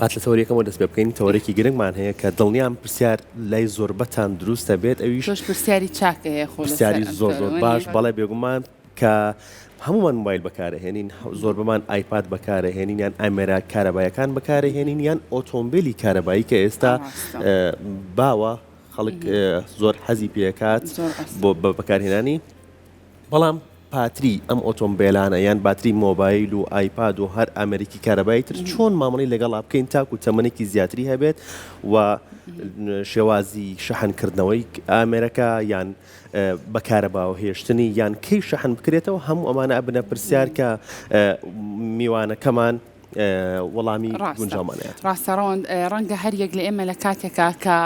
هات لە تەوەریەکەمەوە دەست پێ بکەین تەوەرێکی گرنگمان هەیە کە دڵنیام پرسیار لای زۆربەتان دروستە بێت ئەویش پرسیاری چاکە هەیە خۆ پرسیاری زۆر باش بەڵێ بێگومان کە هەمومان موبایل بەکارەهێنین زۆر بمان ئایپاد بەکارەهێنین یان ئامێرا کارەبایەکان بەکارەهێنین یان ئۆتۆمبیلی کارەبایی کە ئێستا باوە خەڵک زۆر حەزی پێکات بۆ بەکارهێنانی بەڵام پاتری ئەم ئۆتۆمبیلانە یان باتری مۆبایل و ئایپاد و هەر ئامریکی کارەبایی تر چۆن مامەڵی لەگەڵا بکەین تاکو تەمەنێکی زیاتری هەبێت و شێوازی شەحنکردنەوەی ئامێرەکە یان بەکارەباوە هێشتنی یان کەی شەحن بکرێتەوە هەموو ئەمانە ئەبنە پرسیار کە میوانەکەمان وەڵامی گونجاومانەیە ڕاستەڕەوەند ڕەنگە هەر یەک لە ئێمە لە کاتێکا کە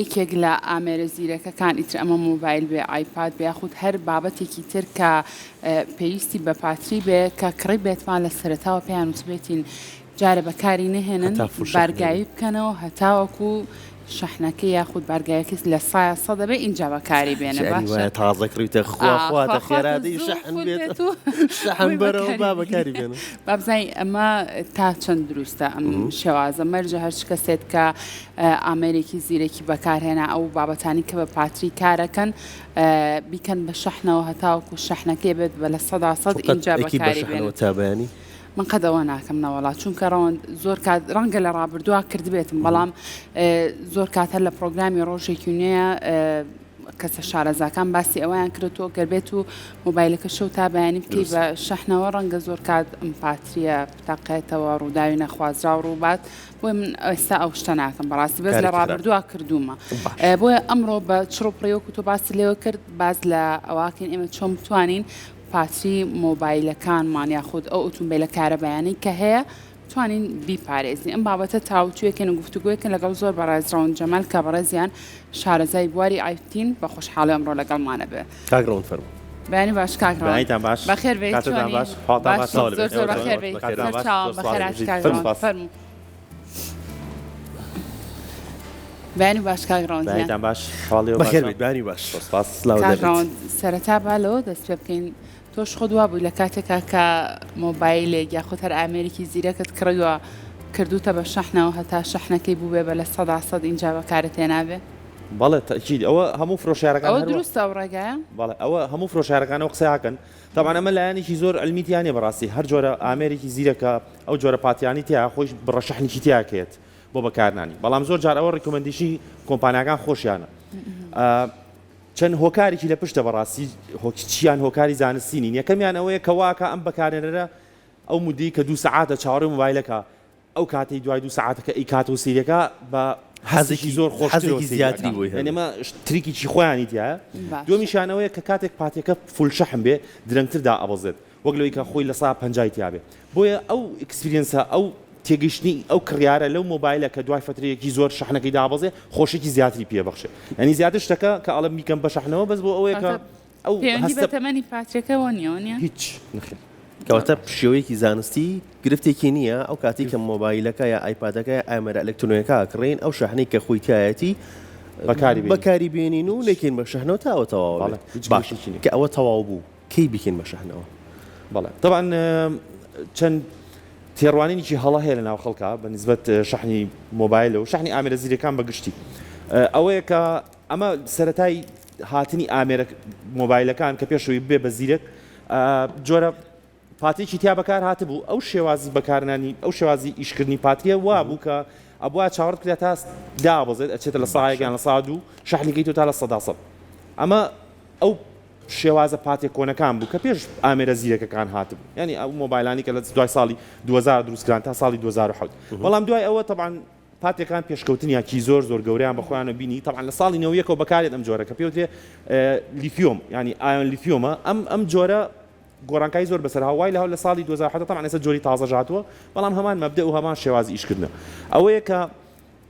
یەکێک لە ئامێرە زیرەکەکان ئیتر ئەمە مۆبایل بێ ئایپاد بێ یاخود هەر بابەتێکی تر کە پێویستی بە پاتری بێ کە کڕی بێتمان لە سەرەتاوە پێیان وتبێتین جارە بەکاری نهێنن بارگایی بکەنەوە هەتاوەکو شەحنەکە یاخود بارگایەکەس لە سایە سە دەبێ اینجا بەکاری بێنە باشە تازەکڕیتە خواخواتە خێرادەی شەحن بێت و شەحن بەرەوە با بەکاری بێنە بابزای ئەمە تا چەند دروستە ئەم شێوازە مەرجە هەر کەسێت کە ئامێرێکی زیرەکی بەکارهێنا ئەو بابەتانی کە بە پاتری کارەکەن بیکەن بە شەحنەوە هەتاوەکو شەحنەکەی بێت بە لە سەدا سەد اینجا بەکاری بێنە تابانی من قەدەوە ناکەم نەوەڵات چونکە ڕەوەند زۆر کات ڕەنگە لە ڕابردووە کردبێتم بەڵام زۆر کاتە لە پرۆگرامی ڕۆژێکی نوێیە کەسە شارەزاکان باسی ئەویان کردەوە گەربێت و مۆبایلەکە شەو تا بەیانی بکەی بە شەحنەوە ڕەنگە زۆر کات ئەم پاتریە بتاقێتەوە ڕووداوی نەخوازرا و ڕووبات بۆی من ئێستا ئەو شتە ناکەم بەڕاستی بەس لە ڕابردووە کردومە بۆیە ئەمڕۆ بە چڕۆپڕێوەکو تۆ باسی لێوە کرد باز لە ئەواکەین ئێمە چۆن بتوانین پاتری مۆبایلەکانمان یاخود ئەو ئۆتۆمبیلە کارەبایانەی کە هەیە توانین بیپارێزی ئەم بابەتە تاوتوێکن و گفتوگویەکن لەگەڵ زۆر بەڕێزراون جەمال کە بەڕێزیان شارەزای بواری ئایتین بە خۆشحاڵی ئەمڕۆ لەگەڵمانە بێ کاگڕۆن فەرمو بەیانی باش کاگڕۆن باش بەخێر بێت زۆر زۆر بەخێر بێت بەخێراتی کاگڕۆن فەرمو بەیانی باش کاگڕۆن باش بەخێر بێت بەیانی باش کاگڕۆن سەرەتا بالەوە دەست پێ بکەین تۆش خۆدوا بووی لە کاتێکا کە مۆبایلێک یاخود هەر ئامێرێکی زیرەکەت کڕیوە کردوتە بە شەحنەوە هەتا شەحنەکەی بوو بێ بە لە سەدا سەد اینجا بەکارت هێنابێ بەڵێ تەکید ئەوە هەموو فرۆشیارەکان ئەوە دروستە ئەو ڕێگایە بەڵێ ئەوە هەموو فرۆشیارەکانەوە قسەیاکەن طبعا ئەمە لایەنێکی زۆر ئەلمیتیانێ بەڕاستی هەر جۆرە ئامێرێکی زیرەکە ئەو جۆرە پاتیانی تیا خۆش بڕە شەحنێکی تیاکێت بۆ بەکارنانی بەڵام زۆر جار ئەوە ڕیکۆمەندیشی کۆمپانیاکان خۆشیانە چەند هۆکارێکی لە پشتە بەڕاستی چیان هۆکاری زانستینین یەکەمیان ئەوەیە کە واکە ئەم بەکارێنەرە ئەو مودەی کە 2 سەعاتە چاوەڕێی مۆبایلەکە ئەو کاتەی دوای 2 سەعاتەکە ئەی کات و سیرەکە بە حەزێکی زۆر خۆشی زیاتری بووی ئەمە تریکیی خۆیانی تایە دومیشانەوەیە کە کاتێک پاتێکە فول شەحن بێ درەنگتردا ئەبەزێت وەک لەوەی کە خۆی لە سا 50 تیابێ بۆیە ئەو ئەکسپریەنسە ئەو تێگەشتنی ئەو کڕیارە لەو مۆبایلە کە دوای فترەیەکی زۆر شەحنەکەی دابەزێ خۆشێکی زیاتری پێبەخشێ ینی زیاتر شتەکە کە ئەڵە میکەم بە شەحنەوە بەس بۆ ئەوەیە کە ئەو تەمەنی پاترێکەوە نیۆنیە هیچ نخێن کەواتە شێوەیەکی زانستی گرفتێکی نییە ئەو کاتی کە مۆبایلەکە یا ئایپادەکە ئامێرە ئەلکترۆنیەکە کڕین ئەو شەحنەی کە خۆی تایەتی بەکاری بێنین و لێکین بە شەحنەوە تاوە تەواو کە ئەوە تەواو بوو کەی بکەین بە شەحنەوە بەڵێ طبعا چەند تێڕوانینی هەڵە هەیە لە ناو خەڵکە بە نسبەت شەحنی مۆبایل و شەحنی ئامێرە زیرەکان بەگشتی ئەوەیە کە ئەمە سەرەتای هاتنی ئامێرە مۆبایلەکان کە پێشەوەی بێ بە زیرەک جۆرە پاتێکی تیا بەکار هاتبوو ئەو شێوازی بەکارنانی ئەو شێوازی ئیشکردنی پاتریە وا بوو کە ئەبووە چاوەڕ کرێت تا دابەزێت ئەچێتە لە ساایەکان لە سا دوو شەحنەکەی تۆ تا لە سەدا سەد ئەمە ئەو شێوازە پاتێک کۆنەکان بوو کە پێش ئامێرە زیرەکەکان هاتبوو ینی ئەو مۆبایلانی کە لە دوای ساڵی 2000 دروستکران تا ساڵی 2007 بەڵام دوای ئەوە طبعا پاتێکان پێشکەوتنیاکی زۆر زۆر گەوریان بەخۆیانە بینی طبعا لە ساڵی نەوەیەکەوە بەکارێت ئەم جۆرە کە پێوتێ لیفیۆم ینی ئایۆن لیفیۆمە ئەم جۆرە گۆڕانکایی زۆر بەسەر هاوای لە ساڵی 2007 طبعا ئێستا جۆری تازە هاتووە بەڵام هەمان مەبدە و هەمان شێوازی ئیشکردنە ئەوەیە کە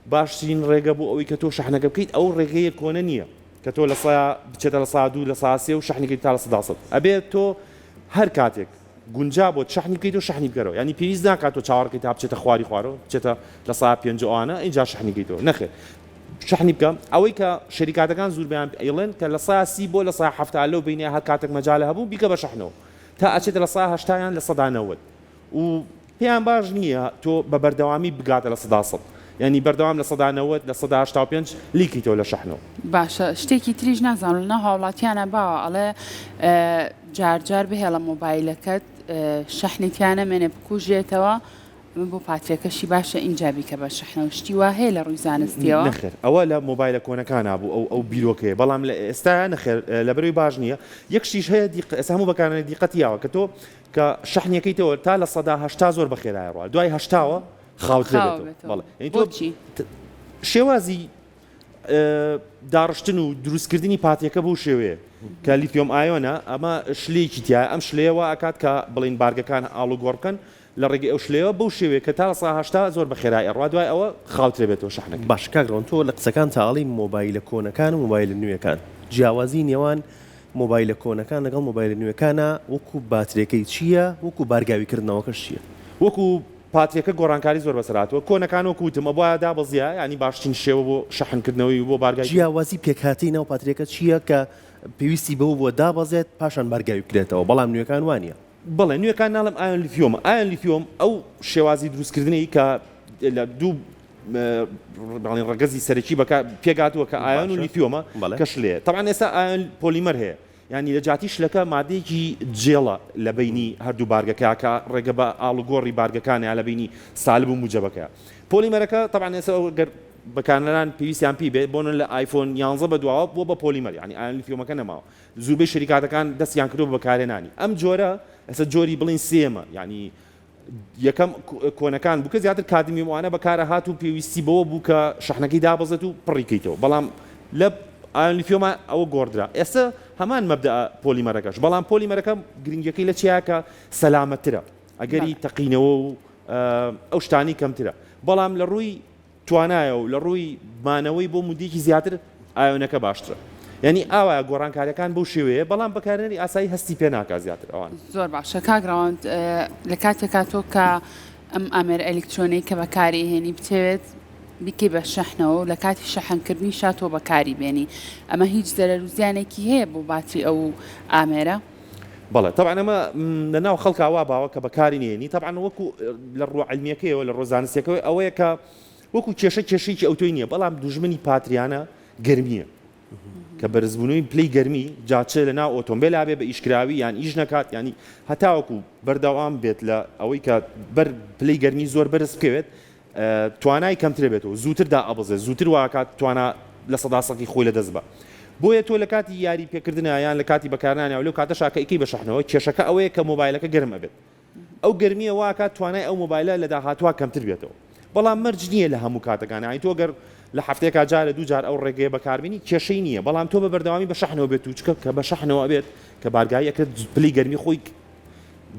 باشترین ڕێگە بوو ئەوەی کە تۆ شەحنەکە بکەیت ئەو ڕێگەیە کۆنە نییە کە تۆ لە سا بچێتە لە سا دوو لە سا سێ و شەحنەکەی تا لە سەدا سەد ئەبێت تۆ هەر کاتێک گونجا بۆ شەحنی بکەیت و شەحنی بکەرەوە ینی پێویست ناکات تۆ چاوەڕێکەکەی تا بچێتە خواری خوارەوە بچێتە لە سا 5 ئەوانە اینجا شەحنی بکەیتەوە نەخێر شەحنی بکەم ئەوەی کە شەریکاتەکان زۆر بەیان ئەیڵێن کە لە سا 30 بۆ لە سا 70 لەو بینێ هەر کاتێک مەجالە هەبوو بیکە بە شەحنەوە تا ئەچێتە لە سا 80 یان لە سەدا 90 و پێیان باش نییە تۆ بە بەردەوامی بگاتە لە 100 ینی بەردەوام لە 1990 لە 1985 لیکیتەوە لە شەحنەوە. باشە شتێکی تریش نازانم لە هاوڵاتیانە باوە ئەڵێ جارجار بهێڵە مۆبایلەکەت شەحنێکیانە مێنێ بکوژێتەوە بۆ پاترێکەشی باشە اینجا بیکە بە شەحنەوە شتی وا هەیە لە ڕووی زانستیەوە نەخێر ئەوە لە مۆبایلە کۆنەکانە بوو ئەو بیرۆکەیە بەڵام لە ئێستا نەخێر لە بەروی باش نییە یەکشیش هەیە ئێستا هەموو بەکارانە دیقەتیاوە کە تۆ کە شەحنەکەیتەوە تا لە 180 زۆر بەخێرایە ڕوە دوای هەشتاوە خاوترێتەوە بۆچی شێوازی داڕشتن و دروستکردنی پاتیەکە بۆ شێوەیە کە لیتیۆم ئایۆنە ئەمە شلەیەکی تایە ئەم شلەیەوە ئاکات کە بڵین بارگەکان ئاڵوگۆڕ بکەن لە ڕێگەی ئەو شلەیەوە بەو شێوەیە کە تا 180 زۆر بەخێرایی ڕوا دوای ئەوە خاوترێ بێتەوە شەحنەکە. باش کاگڕۆن تۆ لە قسەکان تاڵی مۆبایلە کۆنەکان و مۆبایلە نوێەکان جیاوازی نێوان مۆبایلە کۆنەکان لەگەڵ مۆبایلە نوێەکانە وەکو باترێکەی چییە وەکو بارگاویکردنەوەکەش چییە؟ وەکو پاتریەکە گۆڕانکاری زۆر بەسەراتەوە کۆنەکان وەکوتم ئەوە دابەزیە ینی باشترین شێوە بۆ شەحنکردنەوەی بۆ بارگای جیاوازی پێکهاتی ناو پاترێکە چییە کە پێویستی بەوە بۆ دابەزێت پاشان بارگاوی بکرێتەوە بەڵام نوێەکان وانە بڵێ نوێەکان ناڵم ئایۆن لیتیۆمە ئایۆن لیتیۆم ئەو شێوازی دروستکردنی کە لە دوو ڕگەزی سەرەکی پێگاتووە کە ئایۆن و لیتیۆمە کەش لێ طبعاً ئێستا ئایۆن پۆلیمەر هەیە ینی لە جاتی شلەکە مادەیەکی جێڵە لە بینی هەردوو بارگەکە کە ڕێگە بە ئاڵوگۆڕی بارگەکانە لە بینی سالب و موجەبەکە پۆلیمەرەکە طبعاً ئێستا گەر بەکارنەران پێویستیان پێی بێت بۆن لە ئایفۆن 11 بەدواوە بۆ بە پۆلیمەر ینی ئایۆن لیتیۆمەکە نەماوە زووبەی شەریکاتەکان دەستیان کردو بە بەکارهێنانی ئەم جۆرە ئێستا جۆری بڵین سێمە ینی یەکەم کۆنەکان بوو کە زیاتر کادمی وانە بەکارە هات و پێویستی بەوە بوو کە شەحنەکەی دابەزێت و پڕیکەیتەوە بەڵام لە ئایۆن لیتیۆمە ئەوە گۆڕدرا ئێستا هەمان مەبدە پۆلیمەرەکەش بەڵام پۆلیمەرەکە گرنگەکەی لە چیە کە سەلامەتترە ئەگەری تەقینەوە و ئەو شتانی کەمترە بەڵام لە ڕووی توانایە و لە ڕووی مانەوەی بۆ مودێکی زیاتر ئایۆنەکە باشترە ینی ئاوایە گۆڕانکاریەکان بەو شێوەیە بەڵام بەکارێنەری ئاسایی هەستی پێ ناکا زیاتر ئەوان زۆر باشە کاگراوند لە کاتێکا تۆ کە ئەم ئامێر ئەلکترۆنیک کە بەکاری هێنی بتەوێت بیکەی بە شەحنەوە و لە کاتی شەحنکردنی شاتۆ بەکاری بێنی ئەمە هیچ زەرەر و زیانێکی هەیە بۆ باتری ئەو ئامێرە بەڵێ طبعا ئەمە لەناو خەڵکا وا باوە کە بەکاری نێنی طبعا وەکو لە ڕوو عیلمیەکەیەوە لە ڕۆزانستیەکەوەی ئەوەیە کە وەکو کێشەیەکی ئەوتۆی نییە بەڵام دوژمنی پاتریانە گەرمیە کە بەرزبوونەوەی پلەی گەرمی جاچە لە ناو ئۆتۆمبیلا بێ بە ئیشکراوی یان ئیش نەکات ینی هەتاوەکو بەردەوام بێت لە ئەوەی کە بەر پلەی گەرمی زۆر بەرز بکەوێت توانای کەمترە بێتەوە زووتردا ئەبەزێ زووتر واکات توانە لە سەداسەکی خۆی لە دەست بە بۆیە تۆ لە کاتی یاری پێکردنە یان لە کاتی بەکارنانە و لەو کاتە شاکەیەکی بە شەحنەوە کێشەکە ئەوەیە کە مۆبایلەکە گەرمە بێت ئەو گەرمیە واکات توانای ئەو مۆبایلە لە داهاتوە کەمتر بێتەوە بەڵام مەرج نییە لە هەموو کاتەکان ئەی تۆ گەر لە هەفتێکا جارە دوو جار ئەو ڕێگەیە بەکاربیێنی کێشەی نییە بەڵام تۆ بە بەردەوامی بە شەحنەوە بێت و چکە کە بە شەحنەوە بێت کە بارگایەکە پلی گەرمی خۆی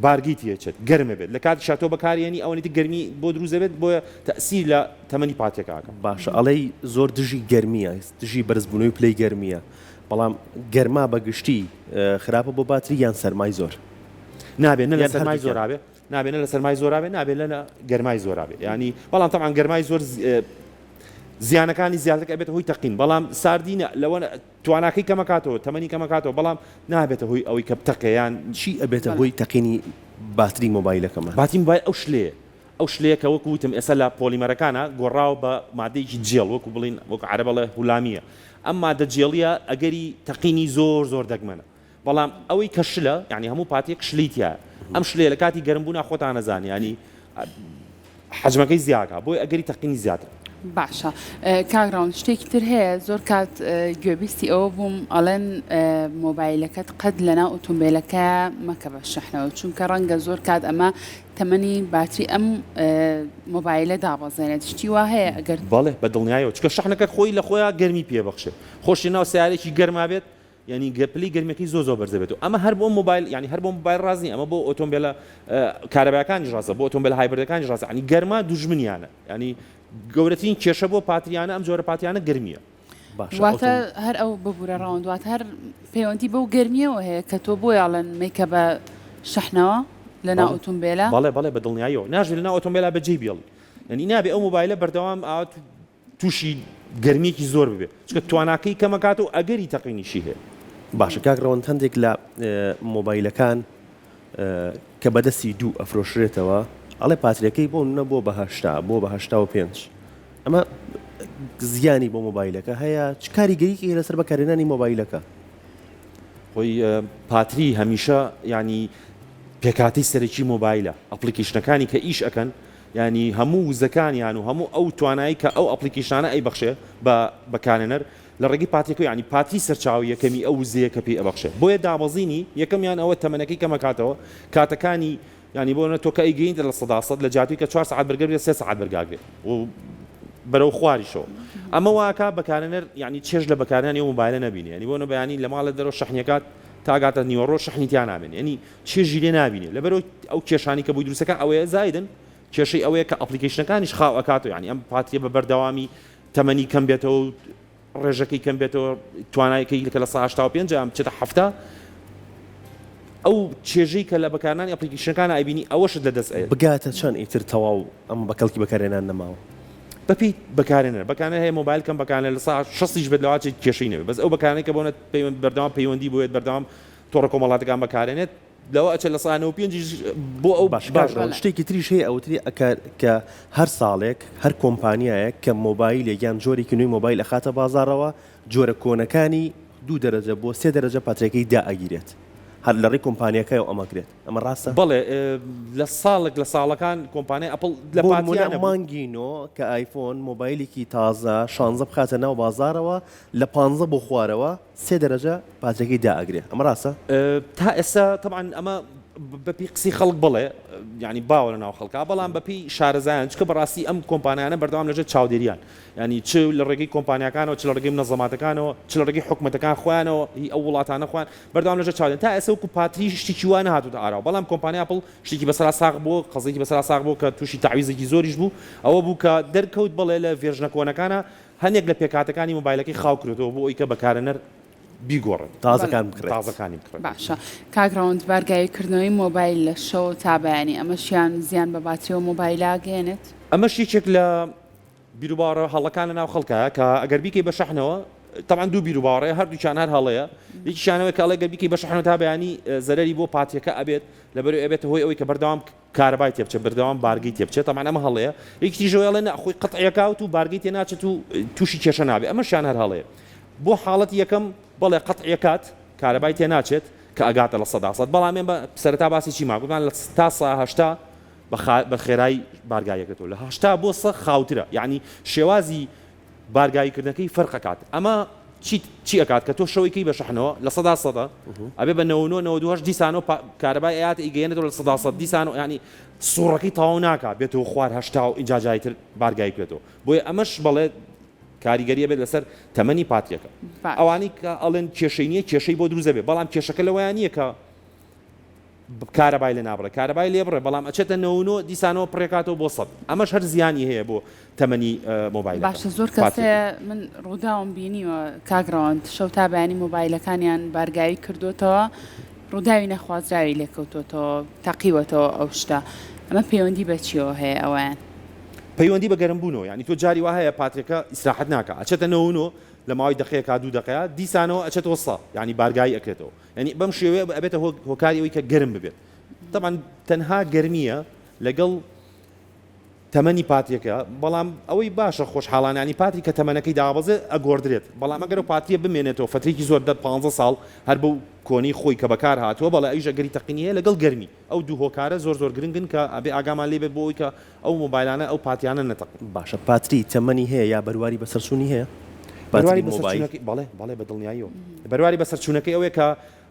بارگی تێچێت گەرمە بێت لە کاتی شاتۆ بەکارێنی ئەوەی گەرمی بۆ دروست دەبێت بۆیە تەسیر لە تەمەنی پاتێکاکە باشە ئەڵەی زۆر دژی گەرمیە دژی بەرزبوونەوەی پلەی گەرمیە بەڵام گەرما بەگشتی خراپە بۆ باتری یان سەرمای زۆر نابێت نە لە سەرمای زۆرابێ نابێنە لە سەرمای زۆرابێ نابێت لە گەرمای زۆرابێ ینی بەڵام تەمان گەرمای زۆر زیانەکانی زیاتر ئەبێت هۆی تەقین بەڵام ساردینە لەوە تواناکەی کەمەکاتەوە تەمەنی کەمەکاتەوە بەڵام نابێتە هۆی ئەوەی کە بتەقەیان چی ئەبێتە هۆی تەقینی باتری مۆبایلەکەمە باتی مۆبایل ئەو شلەیە کە وەکو وتم ئێستا لە پۆلیمەرەکانە گۆڕاو بە مادەیەکی جێڵ وەکو بڵین وەکو عەرەبەڵێ هولامیە ئەم مادە جێڵیە ئەگەری تەقینی زۆر دەگمەنە بەڵام ئەوەی کە شلە یعنی هەموو پاتێک شلیتە ئەم شلەیە لە کاتی گەرمبوونا خۆتان نەزانانی ینی حەجمەکەی زیاکە بۆی ئەگەری تەقینی زیاتر باشە کاگراون شتێکی تر هەیە زۆر کات گوێبیستی ئەوە بووم ئەڵێن مۆبایلەکەت قەت لەناو ئۆتۆمبیلەکە مەکە بە شەحنەوە چونکە ڕەنگە زۆر کات ئەمە تەمەنی باتری ئەم مۆبایلە دابەزێنێت شتی وا هەیە ئەگەر بەڵێ بە دڵنیایەوە چکە شەحنەکە خۆی لە خۆیان گەرمی پێبەخشێ خۆشی ناو سیارێکی گەرما بێت ینی گەپلی گەرمەکەی زۆر بەرزە بێت و ئەمە هەر بۆ مۆبایل ینی هەر بۆ مۆبایل ڕازنی ئەمە بۆ ئۆتۆمبیلە کارەبایەکانی ڕاستە بۆ ئۆتۆمبیل هایبردەکانی ڕاستە ینی گەرما دوژمنیانە ینی گەورەترین کێشە بۆ پاتریانە ئەم جۆرە پاتیانە گەرمیە واتە هەر ئەو ببوورە ڕاوندوات هەر پەیوەندی بەو گەرمیەوە هەیە کە تۆ بۆ یاڵەن میکە بە شەحنەوە لەناو ئۆتۆمبیلە بەڵێ بە دڵنیاییەوە ناژێت لەناو ئۆتۆمبیلە بەجێ بێڵی ینی نابێ ئەو مۆبایلە بەردەوام ئاوات تووشی گەرمیێکی زۆر ببێ چکە تواناکەی کەمەکات و ئەگەری تەقینیشی هەیە باشە کاگڕەوەن هەندێک لە مۆبایلەکان کە بەدەستی دوو ئەفرۆشرێتەوە ئەڵێ پاتریەکەی بۆ نە بۆ بە 85 ئەمە زیانی بۆ مۆبایلەکە هەیە چ کاریگەریکی لەسەر بەکارهێنانی مۆبایلەکە خۆی پاتری هەمیشە ینی پێکاتی سەرەکی مۆبایلە ئەپلیکیشنەکانی کە ئیش ئەەکەن ینی هەموو وزەکانیان و هەموو ئەو توانایی کە ئەو ئەپلیکیشانە ئەی بەخشێ بە بەکارێنەر لە ڕێگەی پاتێکۆ ینی پاتی سەرچاو یەکەمی ئەو وزەیە کە پێی ئەبەخشێ بۆیە دابەزینی یەکەمیان ئەوە تەمەنەکەی کەمەکاتەوە کاتەکانی ینی بۆ نە تۆکە ئەیگەینتە لە 100 لە جاتوی کە 4 ساعت بەرگەر 3 ساعت بەرگاگرێت و بەرەو خواریشەوە ئەمە واکە بەکارێنەر ینی چێژ لە بەکارێنانی مۆبایلە نبینێ ینی بۆ نە بەیانی لە ماڵە دەرەوە شەحنەکات تاگاتە نیوەڕۆ شەحنیتیان نابێن ینی چێژی لێ نبینێ لەبەرەوە ئەو کێشانی کە بۆی دروستەکە ئەوەیە زایدن کێشەی ئەوەیە کە ئەپلیکیشنەکانیش خاو ئەکاتەوە ینی ئەم پاتیە بە بەردەوامی تەمەنی کەم بێتەوە و ڕێژەکەی کەم بێتەوە توانایەکەی کە لە 85 ئەم چێتە 7 ئەو چێژەی کە لە بەکارێنانی ئەپلیکیشنەکان ئایبینی ئەوەشت لەدەست ئەیە بگاتە چەند ئیتر تەواو ئەم بەکەڵکی بەکارێنان نەماوە بەپی بەکارێنەر هەیە مۆبایل کەم بەکارێنەر لە ساعت 6 بێت لەواچێت کێشەی نەبێت بەس ئەو بەکارێنەی کە بۆنە بەردەوام پەیوەندی بۆیێت بەردەوام تۆڕە کۆمەڵاتەکان بەکارێنێت لەوە ئەچێت لە 95 بۆ ئەو باش شتێکی تریش هەیە ئەوتری کە هەر ساڵێک هەر کۆمپانیایە کە مۆبایل یان جۆرێکی نوێی مۆبایل ئەخاتە بازارەوە جۆرە کۆنەکانی 2 دەرەجە بۆ 3 دەرەجە پاترێکەی دائەگیرێت هەر لە ڕێی کۆمپانیەکەیەوە ئەمەگرێت ئەمە ڕاستە بەڵێ لە ساڵەکان کۆمپانیای ئەپڵ لە پاتیانە مانگینۆ کە ئایفۆن مۆبایلێکی تازە 16 بخاتە ناو بازارەوە لە 15 بۆ خوارەوە 3 دەرەجە پاترێکی دائەگرێت ئەمە ڕاستە تا ئێستا طبعا ئەمە بەپی قسەی خەڵک بڵێ ینی باوە لە ناو خەڵکا بەڵام بەپی شارەزایان چکە بەڕاستی ئەم کۆمپانیانە بەردەوام لەژێر چاودێریان ینی چ لە ڕێگەی کۆمپانیەکانەوە چ لە ڕێگەی منەظەماتەکانەوە چ لە ڕێگەی حکومەتەکان خۆیانەوە ئەو وڵاتانە خوان بەردەوام لەژێر چاودێن تا ئێستا وەکو پاتری شتێکی وانە هاتووە ئاراوە بەڵام کۆمپانیا ئەپڵ شتێکی بەسەرا ساغ بوو قەزێکی بەسەرا ساغ بوو کە تووشی تعویزێکی زۆریش بوو ئەوە بوو کە دەرکەوت بڵێ لە ڤێژنە کۆنەکانە هەندێک لە پێکاتەکانی مۆبایلەکەی خاوکرێتەوە بۆ ئەوی کە بەکارێنەر بیگۆڕن تازەکانی بکڕێت باشە کاگڕاوند بارگاییکردنەوەی مۆبایل لە شەو تا بەیانی ئەمەشیان زیان بە باتریەوە مۆبایلا گەێنێت ئەمەش یەکێک لە بیرروباڕە هەڵەکان لە ناو خەڵکە کە ئەگەر بیکەی بە شەحنەوە طبعا دوو بیرروباڕەیە هەردووچان هەر هەڵەیە یەکیشانەوە کە ئەڵێ گەر بیکەی بە شەحنەوە تا بەیانی زەرەری بۆ پاتیەکە ئەبێت لەبەرەوەی ئەبێتە هۆی ئەوەی کە بەردەوام کارەبای تێ بچێت بەردەوام بارگەی تێ بچێت طبعا ئەمە هەڵەیە یەکیشەوە ئەڵێ خۆی قەتعیەکاوت و بارگەی تێ ناچێت و تووشی کێشە نابێت ئەمەشیان هەر هەڵەیە بۆ حاڵەتی یەکەم بەڵێ قەتعیەکات کارەبای تێ ناچێت کە ئەگاتە لە 100 بەڵام بە سەرەتا باسی چی ماگوتمان لە تا ساهشتا بە خێرای بارگایەکەتەوە لە هەشتا بۆ سە خاوترە یعنی شێوازی بارگاییکردنەکەی فەرقەکات ئەمە چی ئەکات کە تۆ شەوەیەکی بە شەحنەوە لە 100 ئەبێ بە 99 دیسانەوە کارەبای ئاات ئیگەێنێتەوە لە 100 دیسانەوە ینی سوڕەکەی تاو ناکات بێتەوە خوار هەشتا و ئینجاجایتر بارگای کرێتەوە بۆیە ئەمەش بەڵێ کاریگەریە بێت لەسەر تەمەنی پاتیەکە ئەوانەی کە ئەڵێن کێشەی نییە کێشەی بۆ دروزە بێت بەڵام کێشەکە لەوەیان نییە کە کارەبای لێ نابڕێ کارەبای لێ بڕێ بەڵام ئەچێتە 99 دیسانەوە پڕێکاتەوە بۆ 100 ئەمەش هەر زیانی هەیە بۆ تەمەنی مۆبایل باشە زۆر کەسێ من ڕووداوم بینیوە کاگڕاوند شەو تا بەیانی مۆبایلەکانیان بارگایی کردوتەوە ڕووداوی نەخوازراوی لێکەوتۆتەوە تەقیوەتەوە ئەو شتە ئەمە پەیوەندی بە چیەوە هەیە ئەوەیان پەیوەندی بە گەرمبوونەوە ینی تۆ جاری وا هەیە پاترێکە ئیسراحەت ناکە ئەچێتە 99 لە ماوەی دقەیەکا 2 دقەیە دیسانەوە ئەچێتەوە 100 ینی بارگایی ئەکرێتەوە ینی بەم شێوەیە ئەبێتە هۆکاری ئەوەی کە گەرم ببێت طبعا تەنها گەرمیە لەگەڵ تەمەنی پاتیەکە بەڵام ئەوەی باشە خۆشحاڵانانی پاتری کە تەمەنەکەی دابەزێ ئەگۆردرێت بەڵام ئەگەر پاتیە بمێنێتەوە فترێکی زۆر 15 ساڵ هەر بەو کۆنی خۆی کە بەکار هاتووە بەڵێ ئەویش ئەگەری تەقینیە لەگەڵ گەرمی ئەو دوو هۆکارە زۆر گرنگن کە ئەبێ ئاگامان لێ بێت بۆ ئەوی کە ئەو مۆبایلانە ئەو پاتیانە نەتەقن باشە پاتری تەمەنی هەیە یا بەرواری بەسەرچوونی هەیە بەرواری بەسەرچوونەکەی بەڵێ بە دڵنیاییەوە بەرواری بەسەرچوونەکەی ئەوەیە کە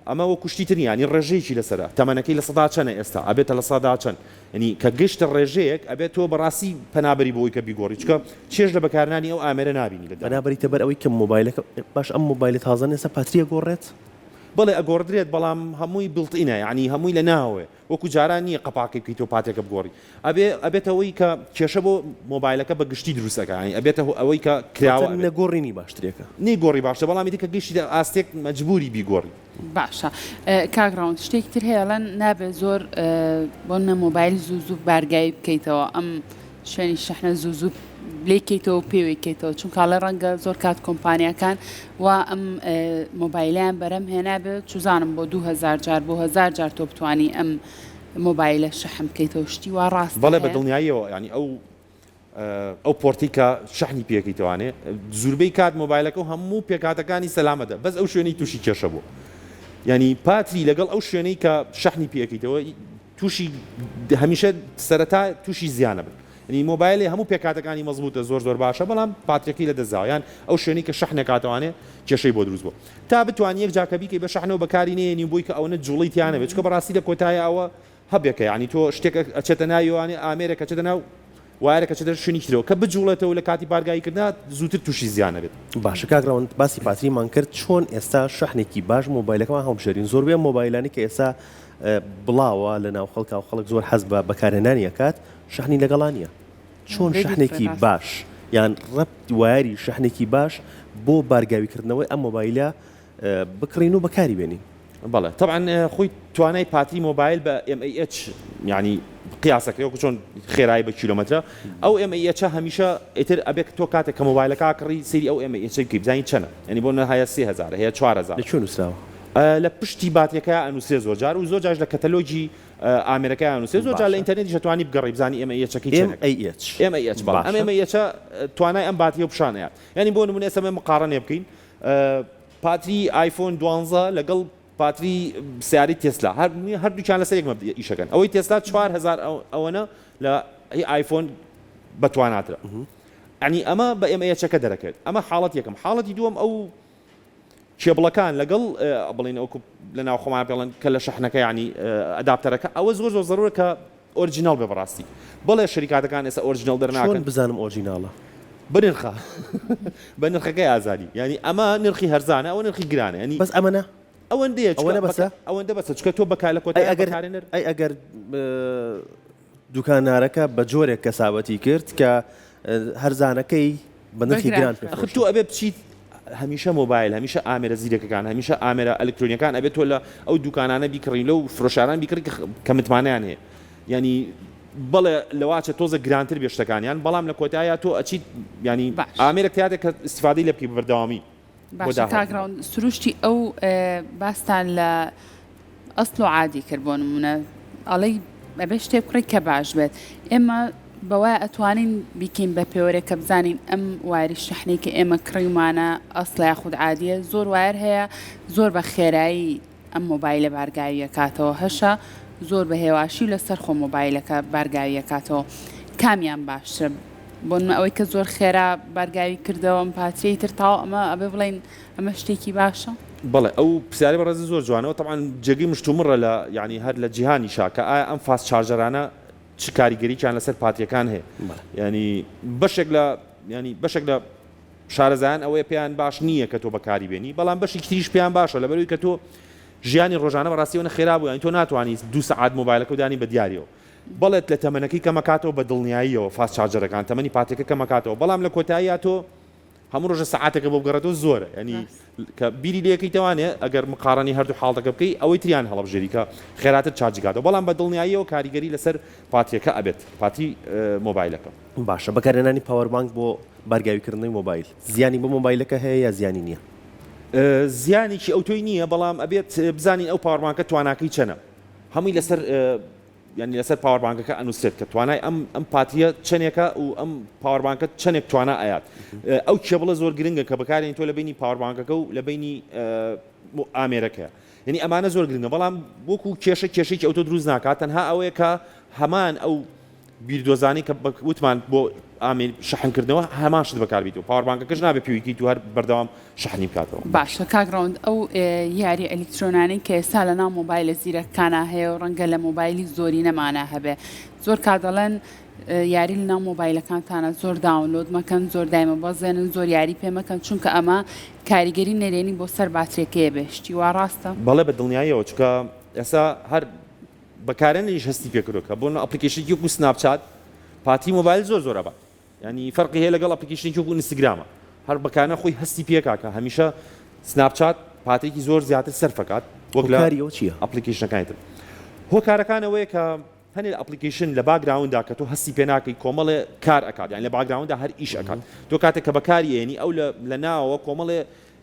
ئەمە وە کوشتیترنی ینی ڕێژەیەکی لەسەرە تەمەنەکەی لە 100 چەنە ئێستا ئەبێتە لە 100 چەند ینی کە گەشتە ڕێژەیەک ئەبێت تۆ بەڕاستی پەنابەری بۆی کە بیگۆڕی چکە چێژ لە بەکارنانی ئەو ئامێرە نبینی لە بەنابەریتە بەر ئەوەی کە مۆبایلەکە باش ئەم مۆبایلە تازە ئێستا پاتریە گۆڕێت بڵێ ئەگۆڕدرێت بەڵام هەمووی بڵتینە ینی هەمووی لە ناوێ وەکو جاران نییە قەپاقی بکەیت و پاتێکە بگۆڕی ئەبێتەوەی کە کێشە بۆ مۆبایلەکە بە گشتی دروستەکە ینی ئەبێتە ئەوەی کە کراوە نەگۆڕینی باشترێکە نیگۆڕی باشە بەڵامی دیکە گشتی ئاستێک مەجبوری بیگۆڕی باشە کاگڕاوند شتێکی تر هەیەڵەن نابێت زۆر بۆ نە مۆبایل زوو بارگایی بکەیتەوە ئەم شوێنی شەحنە زوو بلێکیتەوە پێوەکەیتەوە چونکڵە ڕەنگە زۆر کات کۆمپانیەکان و ئەم مۆبایلیان بەرەم هێنابێت چوزانم بۆ 2000 جار بۆ 1000 جار تۆ بتوانی ئەم مۆبایلە شەحن بکەیتەوە شتی وا ڕاست بەڵێ بە دڵنیاییەوە ینی ئەو پۆرتیکە شحنی پێکەیتوانێ زوربەی کات مۆبایلەکە و هەموو پێکاتەکانی سەلامەتە بەس ئەو شوێنەی تووشی کێشە بوو ینی پاتری لەگەڵ ئەو شوێنەی کە شحنی پێکەیتەوە تووشی هەمیشە سەرەتا تووشی زیانە بن ینی مۆبایلی هەموو پێکاتەکانی مەزبوطە زۆر باشە بەڵام پاترێکی لە دەزاویان ئەو شوێنی کە شحنێکاتوانێ کێشەی بۆ دروست بوو تا بتوانانی یەک جاکەبیکەی بە شحنەوە بەکاری نێنی بووی کە ئەوە جوڵی تیانە بێت چکە بەڕاستی لە کۆتایە ئەوە هەبێکە ینی تۆ شتێک ئەچێتە ناویوانێ ئامێرەکە چێتە ناو وایرەکە چێتە شوێنی ترەوە کە بجوڵێتەوە لە کاتی بارگاییکردنا زووتر تووشی زیانە بێت باشە کاکراوەند باسی پاتریمان کرد چۆن ئێستا شحنێکی باش مۆبایلەکەمان هەڵبژێرین زۆربەی مۆبایلانی کە ئێستا بڵاوە لە ناو خەڵکا و خەڵک زۆر حەز بە بەکارهێنانی ئەکات شحنی لەگەڵانیە چۆن شحنێکی باش یان ڕەبتی وایری شحنێکی باش بۆ بارگاویکردنەوەی ئەم مۆبایلە بکڕین و بەکاری بێنین بەڵێ طبعا خۆی توانای پاتری مۆبایل بە MAH ینی قیاسەکە چۆن خێرایی بە کیلۆمەترە ئەو MAH هەمیشە ئیتر ئەبێت تۆ کاتێک کە مۆبایلەکە کڕی سری ئەو MAH بکەی بزانین چەنە ینی بۆ نەهایە 3000 هەیە 4000 لە چۆن نووسراوە لە پشتی باتیەکە ئەنووسێ زۆر جار و زۆر جار لە کەتەلۆجی ئامریکای ئەنووسێ زۆر جار لە ئینتەرنێتی دەتوانی بگەڕی بزانی MAH-ەکەی MAH بەڵام MAH توانای ئەم باتیە پیشانەیە ینی بۆ نمونە ئێستا مقارنێ بکەین پاتری آیفۆن 12 لەگەڵ پاتری سیاری تێسلا هەردووچیان لەسەر یەکمە ئیشەکەن ئەوەی تێسلا 4000 ئەوەنە لە ئایفۆن بەتواناترە ینی ئەمە بە MAH-ەکە دەرەکەێت ئەمە حاڵەت یەکەم حاڵەتی دووەم ئەو کێبڵەکان لەگەڵ بڵین ئەو لە ناو خۆمان پێڵن کە لە شەحنەکە ینی ئەداپتەرەکە ئەوە زۆر ضرورە کە ئۆریجینال بێ بەڕاستی بەڵێ شریکاتەکان ئێستا ئۆریجینال دەرناکەن بزانم ئۆریجیناڵە بنرخە بە نرخەکەی ئازادی ینی ئەمە نرخی هەرزانە ئەوە نرخی گرانە ینی بەس ئەمەە ئەوەندەیە ئەوەندە بەسە چکە تۆ بەکار لە کۆتای ئەگەر ئەگەر دوکانارەکە بە جۆرێک کەسابەتی کرد کە هەرزانەکەی بە نرخی گران تۆ ئەبێ بچیت هەمیشە مۆبایل هەمیشە ئامێرە زیرەکەکان هەمیشە ئامێرە ئەلکترۆنیەکان ئەبێت تۆ لە ئەو دوکانانە بیکڕین لەو فرۆشاران بیکڕی کە متمانیان هەیە ینی بەڵێ لەواچە تۆزە گرانتر بێ شتەکانیان بەڵام لە کۆتایە تۆ ئەچیت ینی ئامێرە کاتێک کە استفادەی لە بکەی بەردەوامی کاکراون سروشتی ئەو باستان لە ئەسڵ و عادی کرد بۆ نمونە ئەڵەی ئەبێ شتێک بکڕی کە باش بێت ئێمە بەوای ئەتوانین بیکەین بە پێوەرێک کە بزانین ئەم واری شەحنەی کە ئێمە کڕیمانە ئەسڵی خود عادیە زۆر وایر هەیە زۆر بە خێرایی ئەم مۆبایلە بارگاویە کاتەوە هەشە زۆر بە هێواشی لەسەر خۆ مۆبایلەکە بارگاویە کاتەوە کامیان باشترە بۆ ئەوەی کە زۆر خێرا بارگاوی کردەوە ئەم پاتری تر تاو ئەمە ئەبێ بڵین ئەمە شتێکی باشە بەڵێ ئەو پرسیاری بەڕێزی زۆر جوانەوە طبعاً جێگەی مشتومڕە لە ینی هەر لە جیهانی شاکە ئایا ئەم فاست چارجەرانە چ کاریگەریان لەسەر پاتیەکان هەیە ینی بەشێک لە شارەزایان ئەوەیە پێیان باش نییە کە تۆ بەکاری بێنی بەڵام بەشی تریش پێیان باشە لەبەرەوەی کە تۆ ژیانی ڕۆژانە بەڕاستیەوە خێرا بوو ینی تۆ ناتوانانی 2 سەعات مۆبایلەکە دانی بە دیاریەوە بەڵێت لە تەمەنەکەی کەمەکاتەوە بە دڵنیاییەوە فاست چارجەرەکان تەمەنی پاتێکە کەمەکاتەوە بەڵام لە کۆتاییە تۆ هەموو ڕۆژە سەعاتێکە بۆ بگەڕێتەوە زۆرە ینی کە بیری لەکەیتوانێت ئەگەر مقارنی هەردوو حاڵەکە بکەی ئەوەی تریان هەڵبژێری کە خێراتر چارجیکاتەوە بەڵام بە دڵنیاییەوە کاریگەری لەسەر پاتیەکە ئەبێت پاتی مۆبایلەکە باشە بەکارهێنانی پاوەربانک بۆ بارگاویکردنی مۆبایل زیانی بە مۆبایلەکە هەیە یا زیانی نییە زیانێکی ئەوتۆی نییە بەڵام ئەبێت بزانین ئەو پاوەربانکە تواناکەی چەنە هەمووی لەسەر ینی لەسەر پاوەربانکەکە ئەنووسێت کە توانای ئەم پاتیە چەندێکە و ئەم پاوەربانکە چەندێک توانە ئايات ئەو کێبڵە زۆر گرنگە کە بەکارێن تۆ لە بینی پاوەربانکەکە و لە بینی ئامێرەکە یعنی ئەمانە زۆر گرنگە بەڵام وەکو کێشێکی ئەوتۆ دروست ناکات تەنها ئەوەیە کە هەمان ئەو بیردۆزانی کە وتمان بۆ ئامیر شەحنکردنەوە هەمان شت بەکاربیێتەوە پاوەربانکەکەش نابێت پێویستی تو هەر بەردەوام شەحنی بکاتەوە باشە کاگراوند ئەو یاری ئەلکترۆنانی کە ئێستا لە ناو مۆبایلە زیرەکانە هەیە و ڕەنگە لە مۆبایلی زۆری نەمانە هەبێ زۆر کات دەڵێن یاری لە ناو مۆبایلەکانتانە زۆر داونلۆد مەکەن زۆر دایمە بەزێنن زۆر یاری پێمەکەن چونکە ئەمە کاریگەری نەرێنی بۆ سەر باترێکەیە بێشتی وا ڕاستە بەڵێ بە دڵنیاییەوە چکە ئێستا هەر بەکارێنیش هەستی پێکردوکە بۆ ئەپلیکیشنێکی وەکو سناپچات پاتی مۆبایل زۆر بە ینی فەرقی هەیە لەگەڵ ئەپلیکیشنێکی وەکو ئینستاگرامە هەر بەکانە خۆی هەستی پێکاکە هەمیشە سناپچات پاتێکی زۆر زیاتر سەرفەکات وەک لە ئەپلیکیشنەکانیتر هۆکارەکانەوەیە کە هەنێ ئەپلیکیشن لە باگراوندا کە تۆ هەستی پێ ناکەی کۆمەڵێ کار ئەکات یان لە باگراوندا هەر ئیش ئەکات تۆ کاتێک کە بەکاری ێنی ئەو لە ناوەوە کۆمەڵێ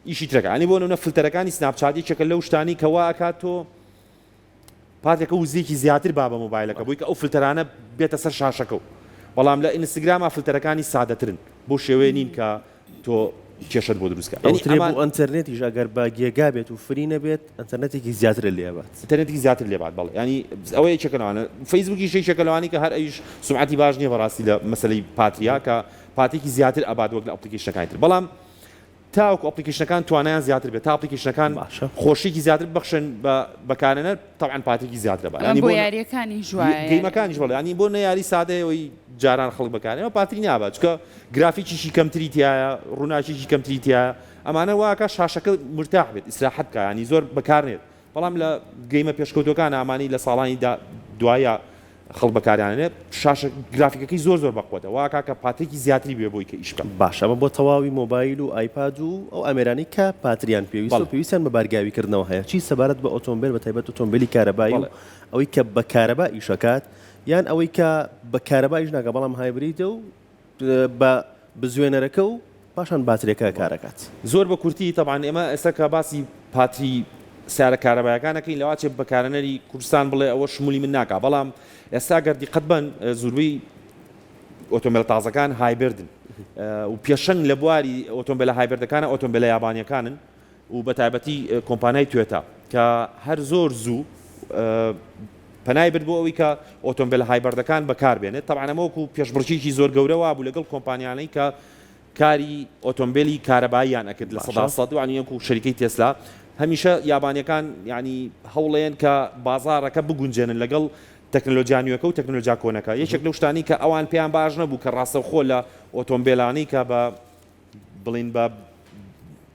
ئیشی ترەکە ینی بۆ نمونە فلتەرەکانی سناپچاتی چەکە لەو شتانی کەوا ئەکات تۆ پاتێکە وزیکی زیاتر با بە مۆبایلەکە بووی کە ئەو فلتەرانە بێتە سەر شاشەکە و بەڵام لە ئینستاگرامە فلتەرەکانی سادەترن بۆ شێوەیە نین کە تۆ کێشت بۆ دروستکە ئەوترێ بۆ ئەنتەرنێتیش ئەگەر با گێگا بێت و فری نەبێت ئەنتەرنێتێکی زیاتر لێ بات ئینتەرنێتی زیاتر لێبات بەڵێ ینی ئەوەیە یەکێکەوەیە فەیسبووکی شەی شەکەلەوانی کە هەر ئەویش سومعەتی باش نییە بەڕاستی لە مەسەلەی پاتریا کە پاتێکی زیاتر ئەبات وەک لە ئەپلیکیشنەکانی تر بەڵام تاوەکو ئەپلیکیشنەکان توانایان زیاتر بێت تا ئەپلیکیشنەکان خۆشیێکی زیاتر بەخشن بە بەکارێنەر تەعاان پاتێکی زیاتر بە بۆ یاریەکانی ژوایە گەیمەکانیش بڵێ ینی بۆ نەیاری سادەیەوەی جاران خەڵک بەکارێنەوە پاتری نابات چکە گرافیکیشی کەمتری تایە ڕووناکیشی کەمتری تایە ئەمانە واکە شاشەکە مرتاح بێت ئیسراحەت بکە ینی زۆر بەکارنێت بەڵام لە گەیمە پێشکەوتەکان ئامانی لە ساڵانی دوایە خەڵ بەکاریانێت شاشە گرافیکەکەی زۆر بەقوتە واکە کە پاتێکی زیاتری بێ بۆی کە ئیش بکەم باشە ئەمە بۆ تەواوی مۆبایل و ئایپاد و ئەو ئەمێرانی کە پاتریان پێویست و پێویستیان بە بارگاویکردنەوە هەیە چی سەبارەت بە ئۆتۆمبیل بە تایبەت ئۆتۆمبیلی کارەبایی و ئەوەی کە بە کارەبا ئیشەکات یان ئەوەی کە بە کارەبا ئیش ناکە بەڵام هایبریدە و بە بزوێنەرەکە و پاشان باترێکە کارەکات زۆر بە کورتی تەبان ئێمە ئێستا کە باسی پاتری سیارە کارەبایەکانەکەی لەواچێ بەکارەنەری کوردستان بڵێ ئەوە شمولی من ناکە بەڵام ئێستا گەردی قەت بن زوروی ئۆتۆمبیل تازەکان هایبردن و پێشەنگ لە بواری ئۆتۆمبیلە هایبردەکانە ئۆتۆمبیلە یابانیەکانن و بە تایبەتی کۆمپانیای توێتا کە هەر زۆر زوو پەنای برد بۆ ئەوەی کە ئۆتۆمبیلە هایبردەکان بەکاربێنێت تەبعاً ئەمەوەکو پێشبڕکێکی زۆر گەورەوە بوو لەگەڵ کۆمپانیانەی کە کاری ئۆتۆمبیلی کارەباییان ئەکرد لە سەدا وانیەک و شەریکەی تێسلا هەمیشە یابانیەکان ینی هەوڵێن کە بازارەکە بگونجێنن لەگەڵ تەکنۆلۆژیانیەکە و تەکنۆلۆژیا کۆنەکە یەکێک لەو شتانی کە ئەوان پێیان باش نەبوو کە ڕاستەوخۆ لە ئۆتۆمبیلانی کە بە بڵین بە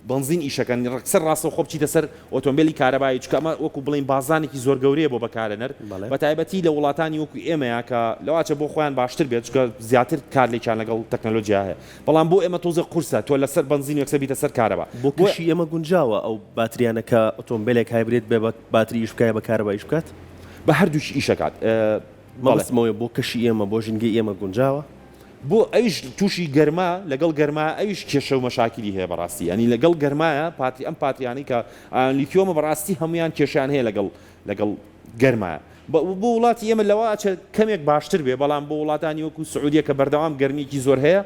بنزین ئیشەکەن ڕکسەر ڕاستەوخۆ بچیتە سەر ئۆتۆمبیلی کارەبایی چکە ئەمە وەکو بڵین بازانێکی زۆر گەورەیە بۆ بەکارێنەر بە تایبەتی لە وڵاتانی وەکو ئێمەیە کە لەواچە بۆ خۆیان باشتر بێت چکە زیاتر کار لێکیان لەگەڵ تەکنۆلۆژیا هەیە بەڵام بۆ ئێمە تۆزە قورسە تۆ لەسەر بنزین یەکسەر بیتە سەر کارەبا بۆ کەشی ئێمە گونجاوە ئەو باتریانەکە ئۆتۆمبیلێک هایبرید بێ بە باتری ئیش بکایە بە کارەبایش بکات بە هەردووش ئیشەکات مەڵستمەوەی بۆ کەشی ئێمە بۆ ژینگەی ئێمە گونجاوە بۆ ئەویش تووشی گەرما لەگەڵ گەرما ئەویش کێشە و مەشاکلی هەیە بەڕاستی ینی لەگەڵ گەرمایە پاتری ئەم پاتریانی کە لیتیۆمە بەڕاستی هەمویان کێشیان هەیە لەگەڵ گەرمایە بۆ وڵاتی ئێمە لەوە کەمێک باشتر بێ بەڵام بۆ وڵاتانی وەکو سعودیە کە بەردەوام گەرمیکی زۆر هەیە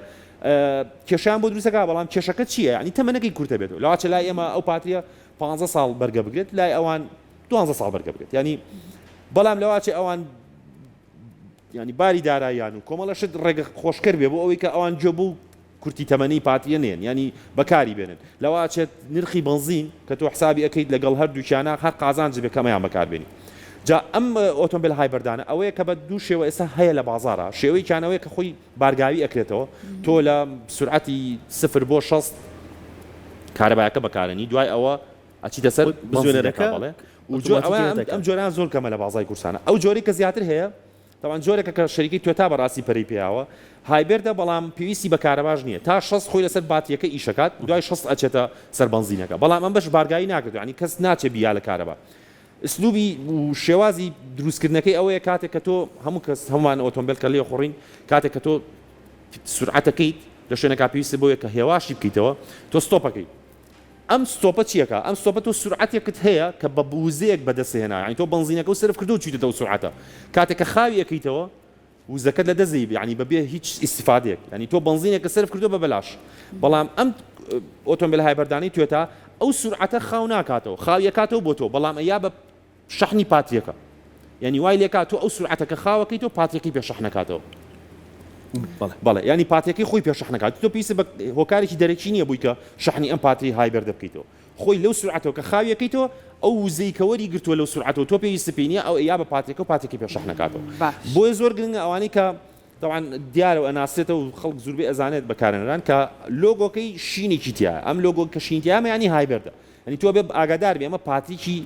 کێشیان بۆ دروستەکە بەڵام کێشەکە چییە ینی تەمەنەکەی کورتە بێتەوە لەواچە لای ئێمە ئەو پاتریە 15 ساڵ بەرگە بگرێت لای ئەوان 12 ساڵ بەرگە بگرێت ینی بەڵام لەواچێ ئەوان ینی باری داراییان و کۆمەڵەشت ڕێگە خۆشکەر بێ بۆ ئەوەی کە ئەوان جۆ بوو کورتی تەمەنی پاتیە نێن ینی بەکاری بێنن لەواچێت نرخی بنزین کە تۆ حسابی ئەەکەیت لەگەڵ هەردووچیانە هەر قازانج بێ کەمەیان بەکاربێنی جا ئەم ئۆتۆمبیل هایبردانە ئەوەیە کە بە دوو شێوە ئێستا هەیە لە بازارە شێوەی کیانەوەی کە خۆی بارگاوی ئەکرێتەوە تۆ لە سورعەتی 0 بۆ 6 کارەبایەکە بەکارێنی دوای ئەوە ئەچیتە سەر بزوێنەرەکە بڵێ ئەم جۆران زۆر کەمە لە بازای کورسانە ئەو جۆری کە زیاتر هەیە تاوان جۆرێکە کە شەریکی توێتا بەڕاستی پەری پێیاوە هایبردە بەڵام پێویستی بە کارەباش نییە تا 6 خۆی لەسەر باتیەکە ئیشەکات دوای 6 ئەچێتە سەر بنزینەکە بەڵام ئەم بەش بارگایی ناکرێت ینی کەس ناچێ بیا لە کارەبا ئسلوبی و شێوازی دروستکردنەکەی ئەوەیە کاتێک کە تۆ هەموو کەس هەمووان ئۆتۆمبیل کە لێ خوڕین کاتێک کە تۆ سورعەتەکەیت لە شوێنەکە پێویستە بۆیە کە هێواشی بکەیتەوە تۆ ستۆپەکەی ئەم ستۆپە چیەکە ئەم ستۆپە تۆ سورعەتێکت هەیە کە بە بوزەیەک بەدەستهێنا ینی تۆ بنزینەکە و سرف کردو و چیتەوە سورعەتە کاتێک کە خاوی ئەەکەیتەوە وزەکەت لە دەزەی ینی بەبێ هیچ ئیسیفادەیەک ینی تۆ بنزینێکە سرف کردو بە بەلاش بەڵام ئەم ئۆتۆمبیل هایبردانی توێتە ئەو سورعەتە خاو ناکاتەوە خاویەکاتەوە بۆ تۆ بەڵام ئەیا بە شەحنی پاتریەکە ینی وای لێکات تۆ ئەو سورعەتەکە خاوەکەی تۆ پاتریەکەی پێشەحنەکاتەوە بەڵێ ینی پاتێکی خۆی پێشەحنەکات تۆ پێویستە بە هۆکارێکی دەرەکی نییە بووی کە شەحنی ئەم پاتری هایبەردە بکەیتەوە خۆی لەو سورعەتەوە کە خاویەکەیتەوە ئەو وزەیکەوەری گرتووە لەو سورعەتەوە تۆ پێویستە پێی نییە ئەو یا بە پاتێکە و پاتێکی پێشەحنەکاتەوە بۆیە زۆر گرنگە ئەوانەی کە طبعا دیارەوە ئەناسێتەوە و خەڵک زۆربەی ئەزانێت بەکارێنەران کە لۆگۆکەی شینێکی تایە ئەم لۆگۆ کە شینتیامە ینی هایبەردە ینی تۆ بێ ئاگادار بێ ئەمە پاتریکی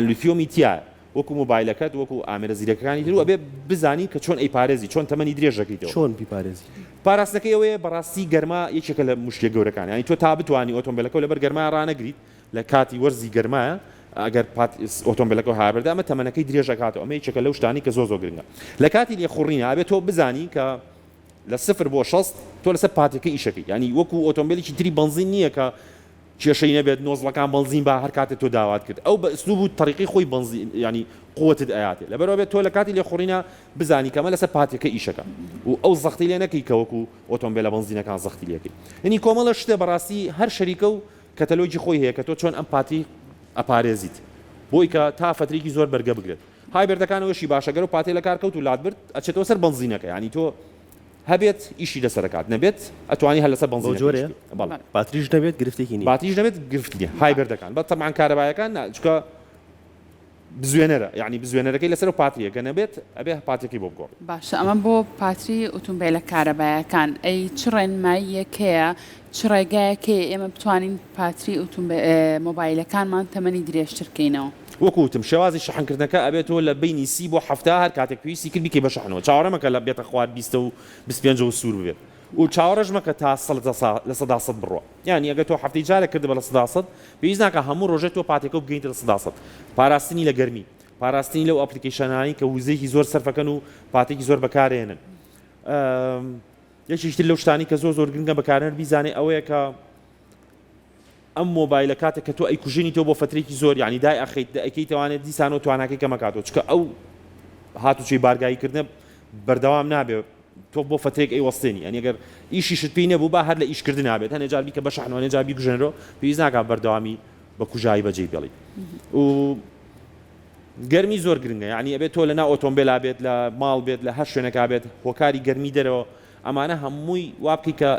لیتیۆمی تایە وەکو مۆبایلەکەت وەکو ئامێرە زیرەکەەکانی تر وەبێ بزانی کە چۆن ئەیپارێزی چۆن تەمەنی درێژەکەیتەوە چۆن بیپارێزی پاراستەکەی ئەوەیە بەڕاستی گەرما یەکێکە لە مشکێک گەورەکان ینی تۆ تا بتوانانی ئۆتۆمبیلەکە لەبەر گەرما ڕانەگریت لە کاتی وەرزی گەرمایە ئەگەر ئۆتۆمبیلەکە هایبردا ئەمە تەمەنەکەی درێژەکاتەوە ئەمە یەکێکە لەو شتانی کە زۆر گرنگە لە کاتی لێخوڕینە ئابێت تۆ بزانی کە لە 0 بۆ 6 تۆ لەسەر پاتەکە ئیشەکەی ینی وەکو ئۆتۆمبیلێکی تری بنزین نییە کە کێشەی نەبێت نۆزڵەکان بنزین بە هەر کاتێک تۆ داوات کرد ئەو بە ئسلوب و طریقی خۆی بنزین ینی قوتت ئااتێ لەبەرەوە بێت تۆ لە کاتی لێخۆڕینە بزانی کەمە لەسەر پاتێکە ئیشەکە و ئەو زەختی لێ نەکەی کەوەکو ئۆتۆمبیلە بنزینەکان زەختی لەکەی یعنی کۆمەڵە شتێ بەڕاستی هەر شەریکە و کەتەلۆجی خۆی هەیە کە تۆ چۆن ئەم پاتی ئەپارێزیت بۆی کە تا فترێکی زۆر بەرگە بگرێت هایبردەکانەوەشی باشەگەر و پاتێ لە کار کەوت و لات برد ئەچێتەوە سەر بنزینەکە ینی تۆ هەبێت ئیشی لەسەرکات نەبێت ئەتوانی هەر لەسەر بنزین جۆرە باتریش نەبێت گرفتێکی نیە باتریش نەبێت گرفتی هایبردەکان بە تەمان کارەبایەکان چکە بزوێنەرە یعنی بزوێنەرەکەی لەسەر و پاتریەکە نەبێت ئەبێ پاتێکی بۆ بگۆڕ باشە ئەمە بۆ پاتری ئۆتۆمبیلە کارەبایەکان ئەی چ ڕێنماییەکەیە چ ڕێگایەکەی ئێمە بتوانین پاتری مۆبایلەکانمان تەمەنی درێژترکەینەوە وەکوتم شێوازی شەحنکردنەکە ئەبێتەوە لە بینی 30 بۆ 7 هەر کاتێک پێویستی کرد بیکەی بە شەحنەوە چاوەڕەمەکە لە بێتە خوارد 20 و 25 و سوور بێت و چاوەڕەش مەکە تا لە 100 بڕۆ یعنی ئەگە تۆ هەفتەی جارێک کردە بە لە 100 پێویست ناکە هەموو ڕۆژێت تۆ پاتێکە و بگەینتە لە 100 پاراستنی لە گەرمی پاراستنی لەو ئەپلیکیشنانی کە وزەیەکی زۆر سەرفەکەن و پاتێکی زۆر بەکارێنن یەکیشتر لەو شتانی کە زۆر گرنگە بەکارێنەر بیزانێ ئەوەیە کە ئەم مۆبایلە کاتێک کە تۆ ئەیکوژێنی تۆ بۆ فترێکی زۆر یعنی دای ئەخیت ئەیکەیتوانێت دیسانەوە تواناکەی کەمەکاتەوە چکە ئەو هاتوچی بارگاییکردنە بەردەوام نابێت تۆ بۆ فترێک ئەی وەستێنی ئەنی ئەگەر ئیشی شت پێی نەبوو بە هەر لە ئیشکردن نابێت هەنێ جار بیکە بە شەحنەوە جار بیکوژێنەوە پێویست ناکات بەردەوامی بە کوژایی بەجێ بێڵیت و گەرمی زۆر گرنگە یعنی ئەبێت تۆ لەنا ئۆتۆمبیلا بێت لە ماڵ بێت لە هەر شوێنێکا بێت هۆکاری گەرمی دەرەوە ئەمانە هەمووی وابکەی کە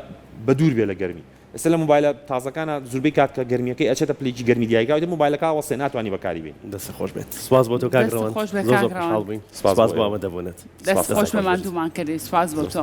بە دوور بێ لە گەرمی ئێستا لە مۆبایلە تازەکانە زوربەی کات کە گەرمیەکەی ئەچێتە پلێکی گەرمی دیایگا مۆبایلەکە وەستێ ناتوانانی بەکاری بێن دەست خۆش بێت سواز بۆ تۆ کاگڕەوەن خۆش بێ کاگڕەوان سواز بۆ ئەمە دەبوونێت دەست خۆش بە ماندوومان کردی سواز بۆ تۆ